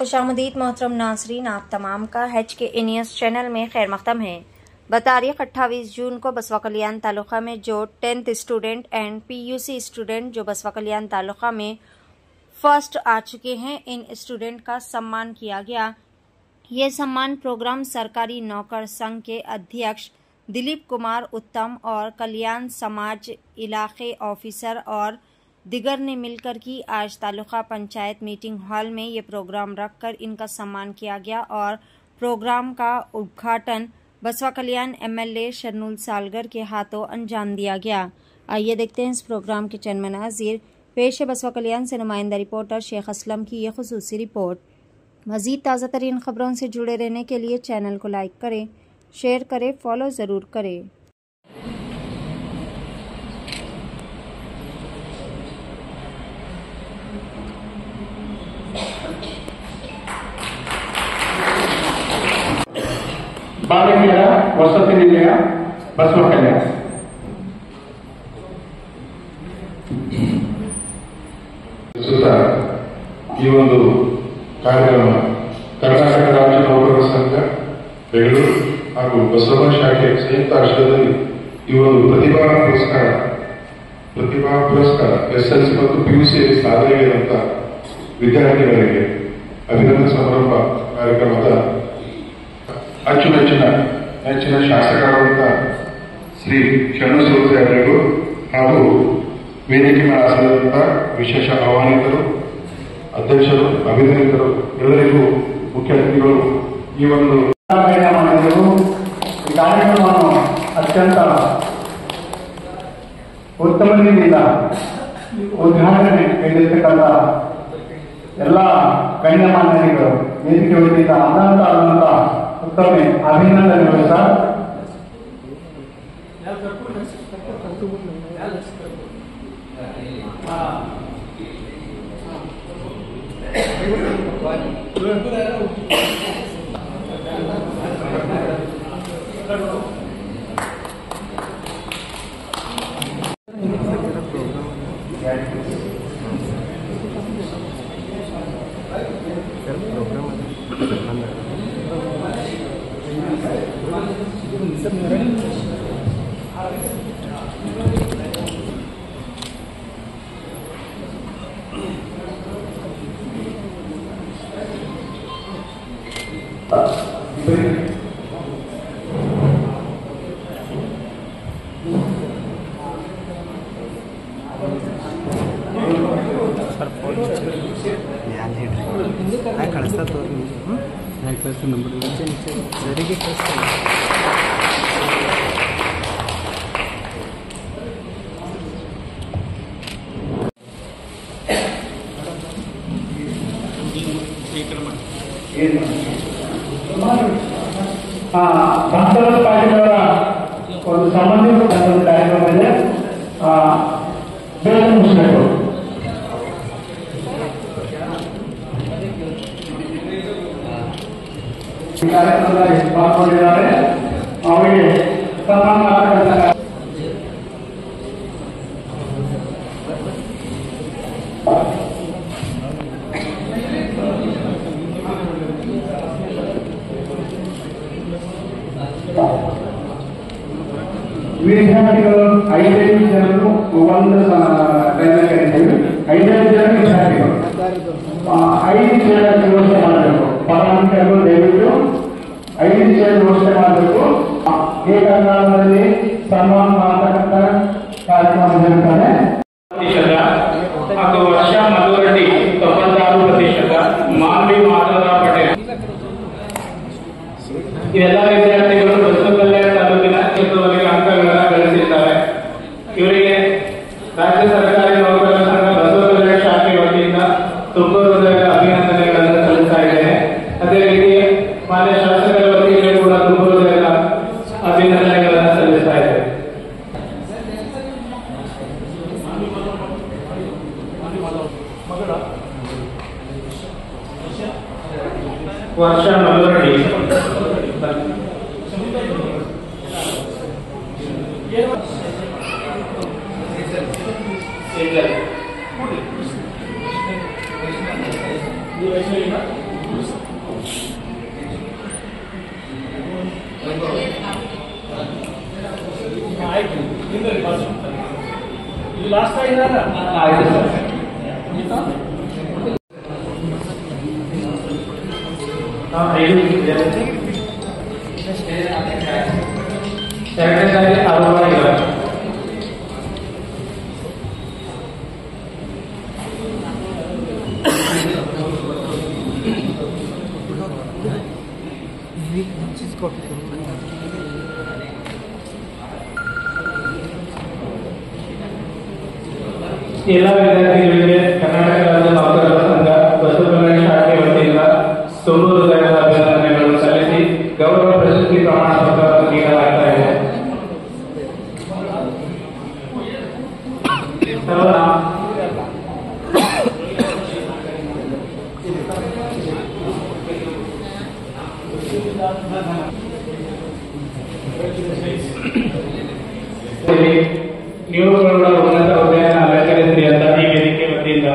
खुशामदीद मोहतरम नाज़रीन, आप तमाम का HK न्यूज़ चैनल में खैर मक़दम है। बतारीख 28 जून को बसवा कल्याण तालुका में जो 10th student and PUC student जो बसवा कल्याण तालुका में फर्स्ट आ चुके हैं, इन स्टूडेंट का सम्मान किया गया। ये सम्मान प्रोग्राम सरकारी नौकर संघ के अध्यक्ष दिलीप कुमार उत्तम और कल्याण समाज इलाके ऑफिसर और दिगर ने मिलकर की। आज तालुका पंचायत मीटिंग हॉल में ये प्रोग्राम रखकर इनका सम्मान किया गया और प्रोग्राम का उद्घाटन बसवा कल्याण MLA शरनूल सालगर के हाथों अंजाम दिया गया। आइए देखते हैं इस प्रोग्राम के चंद मनाज़िर। पेश है बसवा कल्याण से नुमाइंदा रिपोर्टर शेख असलम की ये खुसूसी रिपोर्ट। मज़ीद ताज़ा तरीन खबरों से जुड़े रहने के लिए चैनल को लाइक करें, शेयर करें, फॉलो ज़रूर करें। ಬಾಲಕಿಯರ ವಸತಿ ನಿಲಯ ಬಸವ ಕಲ್ಯಾಣ ಈ ಒಂದು ಕಾರ್ಯಕ್ರಮ ಕರ್ನಾಟಕ ರಾಜ್ಯ ನೌಕರರ ಸಂಘ ಬೆಂಗಳೂರು ಹಾಗೂ ಬಸವ ಶಾಖೆ ಸಂಯುಕ್ತ ಆಶ್ರಯದಲ್ಲಿ ಈ ಒಂದು ಪ್ರತಿಭಾ ಪುರಸ್ಕಾರ SSLC ಮತ್ತು PUC ಸಾಧನೆಗಿರುವಂತ ವಿದ್ಯಾರ್ಥಿಗಳಿಗೆ ಅಭಿನಂದನಾ ಸಮಾರಂಭ ಕಾರ್ಯಕ್ರಮದ ನೆಚ್ಚಿನ ಶಾಸಕರಾದಂಥ ಶ್ರೀ ಶರಣಸೂರ್ಯ ಅವರಿಗೂ ಹಾಗೂ ವೇದಿಕೆ ಮೇಲೆ ಆಸನದಂತ ವಿಶೇಷ ಆಹ್ವಾನಿತರು, ಅಧ್ಯಕ್ಷರು, ಅಭಿನಂದಿತರು ಎಲ್ಲರಿಗೂ ಮುಖ್ಯ ಅತಿಥಿಗಳು ಈ ಒಂದು ಕಾರ್ಯಕ್ರಮವನ್ನು ಅತ್ಯಂತ ಉತ್ತಮ ರೀತಿಯಿಂದ ಉದ್ಘಾಟನೆ ನೀಡಿರ್ತಕ್ಕಂಥ ಎಲ್ಲ ಗಣ್ಯಮಾನ್ಯರಿಗಳು ವೇದಿಕೆ ವತಿಯಿಂದ ಆದಂತ ಉತ್ತಮ ಅಭಿನಂದನೆಗಳು ಸರ್. ಕಳಿಸ್ತಾ ತೋರಿ ನಂಬರ್ ಸರಿಗೆ ಕಳಿಸ್ತಾರೆ. ಭಾಸ್ಕರ ಪಾಟೀಲ್ ಅವರ ಒಂದು ಸಂಬಂಧಿತ ಕಾರ್ಯಕ್ರಮ ಇದೆ, ಬೇಗ ಮುಗಿಸಬೇಕು. ಈ ಕಾರ್ಯಕ್ರಮದಲ್ಲಿ ಪಾಲ್ಗೊಂಡಿದ್ದಾರೆ, ಅವರಿಗೆ ಸನ್ಮಾನ ಮಾಡತಕ್ಕಂಥ ವಿದ್ಯಾರ್ಥಿಗಳು 5 ಜನರು ಒಂದು ಟೈಮಲ್ಲಿ ಕರೀತೀವಿ. 5 ಜನ ವಿದ್ಯಾರ್ಥಿಗಳು 5 ಜನ ವ್ಯವಸ್ಥೆ ಮಾಡಬೇಕು. ಪರಮಾಧಿಕಾರಿಗಳು ದಯವಿಟ್ಟು 5 ಜನ ವ್ಯವಸ್ಥೆ ಮಾಡಬೇಕು. ಏಕಕಾಲದಲ್ಲಿ ಸನ್ಮಾನ ಮಾಡತಕ್ಕಂಥ ಕಾರ್ಯಕ್ರಮ ಜರುಗುತ್ತದೆ. ಹಾಗೂ ವರ್ಷ ಮಧುರೆಡ್ಡಿ 96%, ಮಾನ್ವಿ ಮಾಧವರ ಪಟೇಲ್ ಇವೆಲ್ಲ ವಿದ್ಯಾರ್ಥಿಗಳು ಬಸವ ಕಲ್ಯಾಣ ತಾಲೂಕಿನ ಕ್ಷೇತ್ರದಲ್ಲಿ ಅಂಕಗಳನ್ನು ಗಳಿಸಿದ್ದಾರೆ. ಇವರಿಗೆ ರಾಜ್ಯ ಸರ್ಕಾರಿ ನೌಕರರ ಸಂಘ ಬಸವ ಕಲ್ಯಾಣ ಶಾಖೆ ವತಿಯಿಂದ ತುಂಬ ಹೃದಯದ ಅಭಿನಂದನೆಗಳನ್ನು ಸಲ್ಲಿಸ್ತಾ ಇದ್ದೇನೆ. ಅದೇ ರೀತಿ ಮಾನ್ಯ ಶಾಸಕರ ವತಿಯಿಂದ ಕೂಡ ತುಂಬ ಹೃದಯದ ಅಭಿನಂದನೆಗಳನ್ನು ಸಲ್ಲಿಸ್ತಾ ಇದ್ದೇನೆ. ವರ್ಷ ಮಧುರೆಡ್ಡಿ ಲಾಸ್ಟ್ ಆಯ್ತು ಸರ್. ಎರಡನೇದಾಗಿ ಅರುಣಾಗಿಲ್ಲ. ಎಲ್ಲ ವಿದ್ಯಾರ್ಥಿಗಳಿಗೆ ಕರ್ನಾಟಕ ರಾಜ್ಯ ನೌಕರರ ಸಂಘ ಬಸವಕಲ್ಯಾಣ ಶಾಖೆ ವತಿಯಿಂದ ತುಂಬ ಹೃದಯದ ಅಭಿನಂದನೆಗಳನ್ನು ಸಲ್ಲಿಸಿ ಗೌರವ ಪ್ರಶಸ್ತಿ ಪ್ರಮಾಣ ಪತ್ರ ನೀಡಲಾಗ್ತಾ ಇದೆ. ನೀವು ಕೂಡ ಉನ್ನತ ಹುದ್ದೆಯನ್ನು ಅಲಂಕರಿಸಿ ಅಂತ ಈ ವೇದಿಕೆ ವತಿಯಿಂದ